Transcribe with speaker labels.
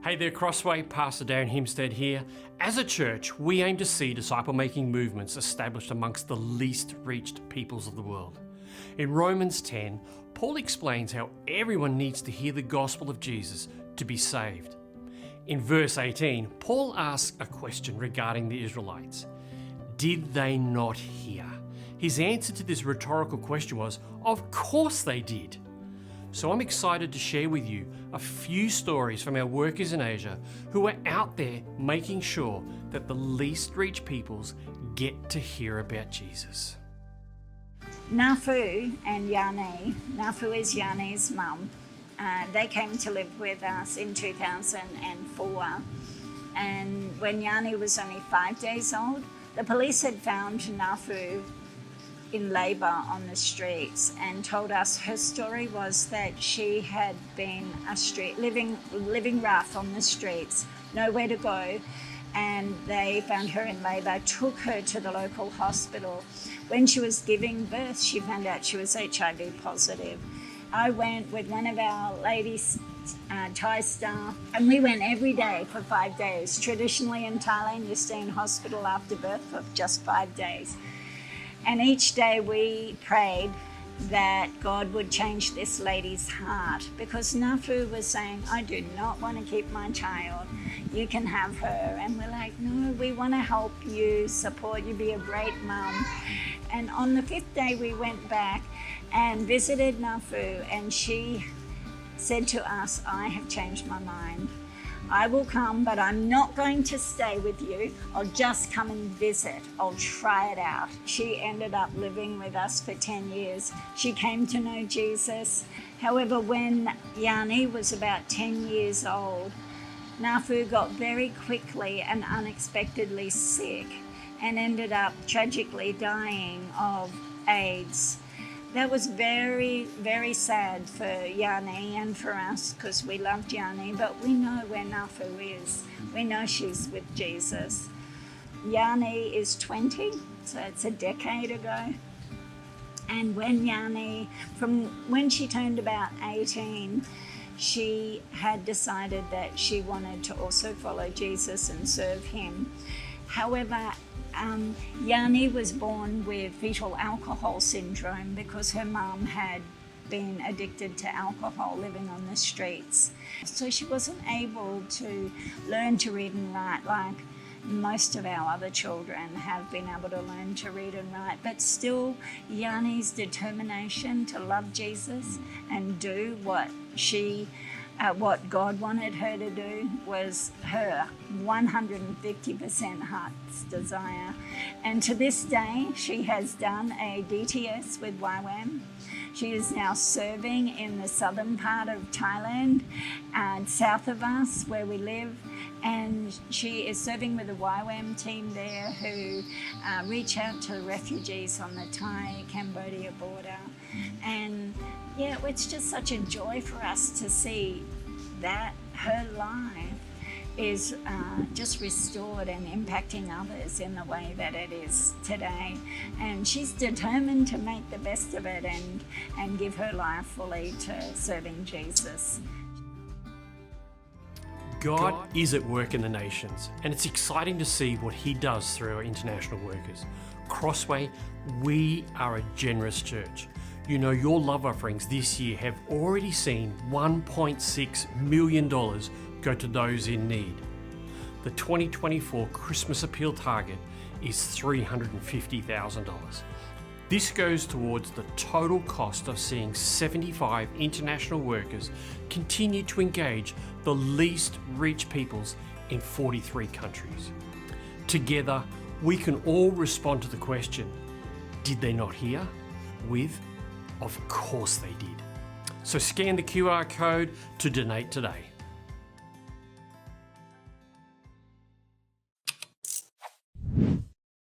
Speaker 1: Hey there, Crossway. Pastor Darren Himstead here. As a church, we aim to see disciple-making movements established amongst the least reached peoples of the world. In Romans 10, Paul explains how everyone needs to hear the gospel of Jesus to be saved. In verse 18, Paul asks a question regarding the Israelites. Did they not hear? His answer to this rhetorical question was, of course they did. So I'm excited to share with you a few stories from our workers in Asia who are out there making sure that the least reached peoples get to hear about Jesus.
Speaker 2: Nafu and Yani, Nafu is Yani's mum, they came to live with us in 2004. And when Yani was only 5 days old, the police had found Nafu in labour on the streets and told us her story was that she had been living rough on the streets, nowhere to go, and they found her in labour, took her to the local hospital. When she was giving birth, she found out she was HIV positive. I went with one of our ladies, Thai staff, and we went every day for 5 days. Traditionally in Thailand, you stay in hospital after birth for just 5 days. And each day we prayed that God would change this lady's heart, because Nafu was saying, I do not want to keep my child. You can have her. And we're like, no, we want to help you, support you, be a great mum. And on the 5th day we went back and visited Nafu, and she said to us, I have changed my mind. I will come, but I'm not going to stay with you. I'll just come and visit. I'll try it out. She ended up living with us for 10 years. She came to know Jesus. However, when Yani was about 10 years old, Nafu got very quickly and unexpectedly sick and ended up tragically dying of AIDS. That was very, very sad for Yani and for us, because we loved Yani, but we know where Nafu is. We know she's with Jesus. Yani is 20, so it's a decade ago. And from when she turned about 18, she had decided that she wanted to also follow Jesus and serve him. However, Yani was born with fetal alcohol syndrome because her mum had been addicted to alcohol, living on the streets. So she wasn't able to learn to read and write like most of our other children have been able to learn to read and write. But still, Yani's determination to love Jesus and do what God wanted her to do was her 150% heart's desire. And to this day, she has done a DTS with YWAM. She is now serving in the southern part of Thailand, south of us where we live. And she is serving with the YWAM team there who reach out to refugees on the Thai-Cambodia border. And yeah, it's just such a joy for us to see that her life is just restored and impacting others in the way that it is today. And she's determined to make the best of it and give her life fully to serving Jesus.
Speaker 1: God is at work in the nations, and it's exciting to see what he does through our international workers. Crossway, we are a generous church. You know, your love offerings this year have already seen $1.6 million go to those in need. The 2024 Christmas Appeal target is $350,000. This goes towards the total cost of seeing 75 international workers continue to engage the least reached peoples in 43 countries. Together, we can all respond to the question, did they not hear? With, of course they did. So scan the QR code to donate today.